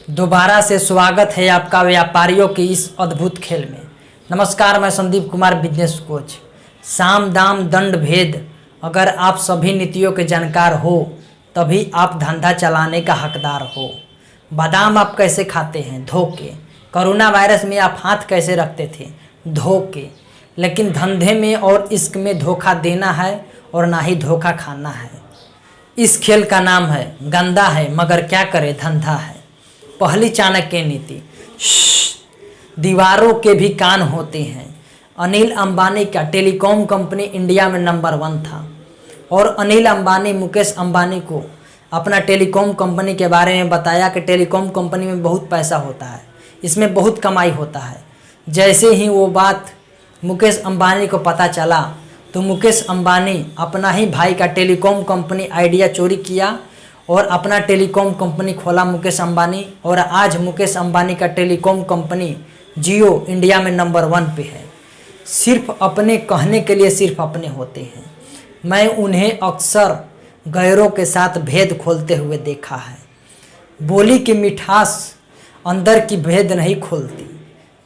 दोबारा से स्वागत है आपका व्यापारियों की इस अद्भुत खेल में। नमस्कार, मैं संदीप कुमार, बिजनेस कोच। साम दाम दंड भेद, अगर आप सभी नीतियों के जानकार हो तभी आप धंधा चलाने का हकदार हो। बादाम आप कैसे खाते हैं? धो के। कोरोना वायरस में आप हाथ कैसे रखते थे? धो के। लेकिन धंधे में और इश्क में धोखा देना है और ना ही धोखा खाना है। इस खेल का नाम है गंदा है मगर क्या करे धंधा है। पहली चाणक्य नीति। दीवारों के भी कान होते हैं। अनिल अंबानी का टेलीकॉम कंपनी इंडिया में नंबर 1 था और अनिल अंबानी मुकेश अंबानी को अपना टेलीकॉम कंपनी के बारे में बताया कि टेलीकॉम कंपनी में बहुत पैसा होता है, इसमें बहुत कमाई होता है। जैसे ही वो बात मुकेश अंबानी को पता चला तो मुकेश अंबानी अपना ही भाई का टेलीकॉम कंपनी आइडिया चोरी किया और अपना टेलीकॉम कंपनी खोला मुकेश अंबानी। और आज मुकेश अंबानी का टेलीकॉम कंपनी जियो इंडिया में नंबर 1 पे है। सिर्फ अपने कहने के लिए सिर्फ अपने होते हैं। मैं उन्हें अक्सर गैरों के साथ भेद खोलते हुए देखा है। बोली की मिठास अंदर की भेद नहीं खोलती।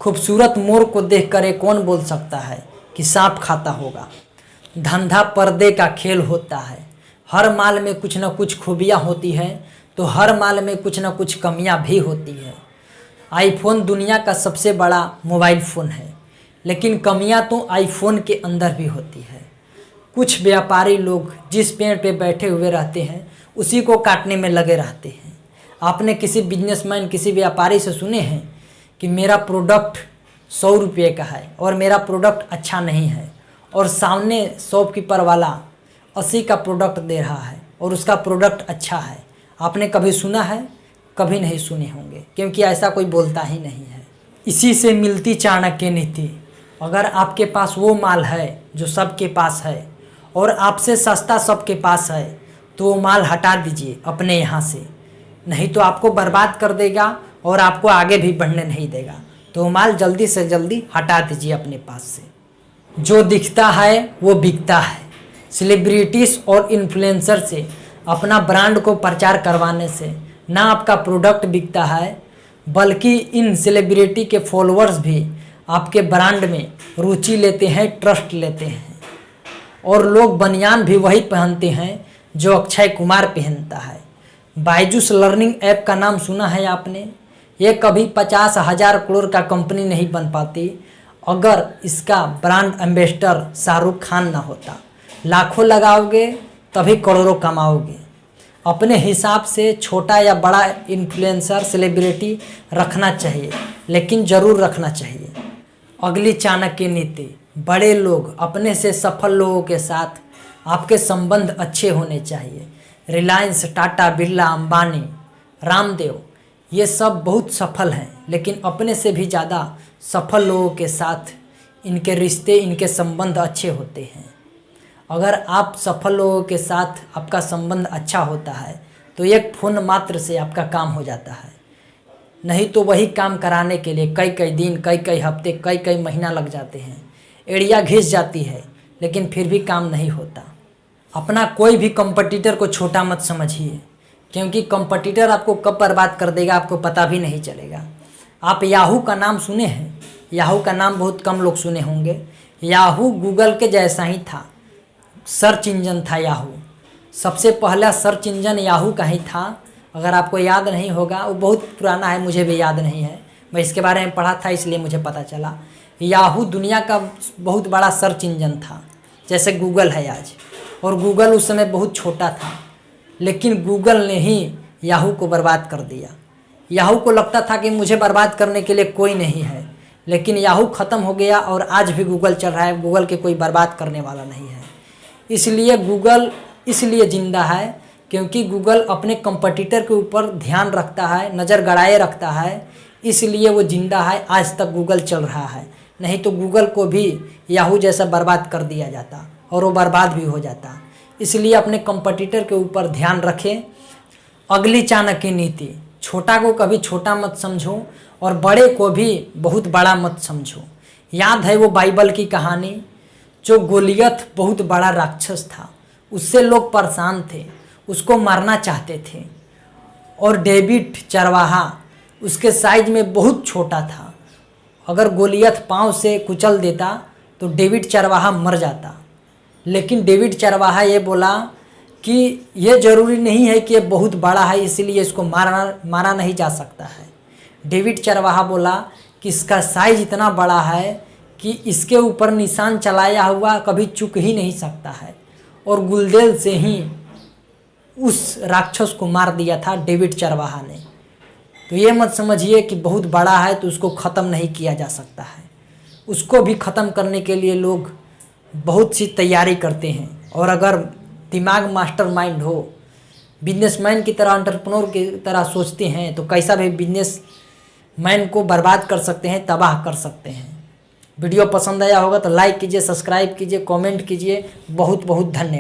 खूबसूरत मोर को देखकर ये कौन बोल सकता है कि सांप खाता होगा। धंधा पर्दे का खेल होता है। हर माल में कुछ न कुछ खूबियाँ होती हैं तो हर माल में कुछ न कुछ कमियाँ भी होती है। आईफोन दुनिया का सबसे बड़ा मोबाइल फ़ोन है, लेकिन कमियाँ तो आईफोन के अंदर भी होती है। कुछ व्यापारी लोग जिस पेड़ पे बैठे हुए रहते हैं उसी को काटने में लगे रहते हैं। आपने किसी बिजनेसमैन, किसी व्यापारी से सुने हैं कि मेरा प्रोडक्ट 100 रुपये का है और मेरा प्रोडक्ट अच्छा नहीं है और सामने शॉपकीपर वाला 80 का प्रोडक्ट दे रहा है और उसका प्रोडक्ट अच्छा है? आपने कभी सुना है? कभी नहीं सुने होंगे, क्योंकि ऐसा कोई बोलता ही नहीं है। इसी से मिलती चाणक्य नीति। अगर आपके पास वो माल है जो सबके पास है और आपसे सस्ता सबके पास है तो वो माल हटा दीजिए अपने यहाँ से, नहीं तो आपको बर्बाद कर देगा और आपको आगे भी बढ़ने नहीं देगा। तो वो माल जल्दी से जल्दी हटा दीजिए अपने पास से। जो दिखता है वो बिकता है। सेलिब्रिटीज़ और इन्फ्लुएंसर से अपना ब्रांड को प्रचार करवाने से ना आपका प्रोडक्ट बिकता है, बल्कि इन सेलिब्रिटी के फॉलोअर्स भी आपके ब्रांड में रुचि लेते हैं, ट्रस्ट लेते हैं। और लोग बनियान भी वही पहनते हैं जो अक्षय कुमार पहनता है। बायजूस लर्निंग ऐप का नाम सुना है आपने? ये कभी 50,000 करोड़ का कंपनी नहीं बन पाती अगर इसका ब्रांड एम्बेसडर शाहरुख खान ना होता। लाखों लगाओगे तभी करोड़ों कमाओगे। अपने हिसाब से छोटा या बड़ा इन्फ्लुएंसर, सेलिब्रिटी रखना चाहिए, लेकिन ज़रूर रखना चाहिए। अगली चाणक्य नीति। बड़े लोग, अपने से सफल लोगों के साथ आपके संबंध अच्छे होने चाहिए। रिलायंस, टाटा, बिरला, अंबानी, रामदेव, ये सब बहुत सफल हैं, लेकिन अपने से भी ज़्यादा सफल लोगों के साथ इनके रिश्ते, इनके संबंध अच्छे होते हैं। अगर आप सफल लोगों के साथ आपका संबंध अच्छा होता है तो एक फ़ोन मात्र से आपका काम हो जाता है, नहीं तो वही काम कराने के लिए कई कई दिन, कई कई हफ्ते, कई कई महीना लग जाते हैं। एड़िया घिस जाती है लेकिन फिर भी काम नहीं होता। अपना कोई भी कंपटीटर को छोटा मत समझिए, क्योंकि कंपटीटर आपको कब बर्बाद कर देगा आपको पता भी नहीं चलेगा। आप याहू का नाम सुने हैं? याहू का नाम बहुत कम लोग सुने होंगे। याहू गूगल के जैसा ही था, सर्च इंजन था याहू। सबसे पहला सर्च इंजन याहू का ही था। अगर आपको याद नहीं होगा, वो बहुत पुराना है, मुझे भी याद नहीं है, मैं इसके बारे में पढ़ा था इसलिए मुझे पता चला। याहू दुनिया का बहुत बड़ा सर्च इंजन था, जैसे गूगल है आज। और गूगल उस समय बहुत छोटा था, लेकिन गूगल ने ही याहू को बर्बाद कर दिया। याहू को लगता था कि मुझे बर्बाद करने के लिए कोई नहीं है, लेकिन याहू ख़त्म हो गया और आज भी गूगल चल रहा है। गूगल के कोई बर्बाद करने वाला नहीं है। इसलिए गूगल इसलिए ज़िंदा है क्योंकि गूगल अपने कंपटीटर के ऊपर ध्यान रखता है, नज़र गड़ाए रखता है, इसलिए वो ज़िंदा है। आज तक गूगल चल रहा है, नहीं तो गूगल को भी याहू जैसा बर्बाद कर दिया जाता और वो बर्बाद भी हो जाता। इसलिए अपने कंपटीटर के ऊपर ध्यान रखें। अगली चाणक्य नीति। छोटा को कभी छोटा मत समझो और बड़े को भी बहुत बड़ा मत समझो। याद है वो बाइबल की कहानी? जो गोलियत बहुत बड़ा राक्षस था, उससे लोग परेशान थे, उसको मारना चाहते थे। और डेविड चरवाहा उसके साइज में बहुत छोटा था। अगर गोलियत पाँव से कुचल देता तो डेविड चरवाहा मर जाता। लेकिन डेविड चरवाहा ये बोला कि ये ज़रूरी नहीं है कि ये बहुत बड़ा है इसलिए इसको मारा नहीं जा सकता है। डेविड चरवाहा बोला कि इसका साइज इतना बड़ा है कि इसके ऊपर निशान चलाया हुआ कभी चूक ही नहीं सकता है। और गुलदेल से ही उस राक्षस को मार दिया था डेविड चरवाहा ने। तो ये मत समझिए कि बहुत बड़ा है तो उसको ख़त्म नहीं किया जा सकता है। उसको भी ख़त्म करने के लिए लोग बहुत सी तैयारी करते हैं। और अगर दिमाग मास्टरमाइंड हो, बिजनेसमैन की तरह, एंटरप्रेन्योर की तरह सोचते हैं तो कैसा भी बिजनेसमैन को बर्बाद कर सकते हैं, तबाह कर सकते हैं। वीडियो पसंद आया होगा तो लाइक कीजिए, सब्सक्राइब कीजिए, कमेंट कीजिए। बहुत बहुत धन्यवाद।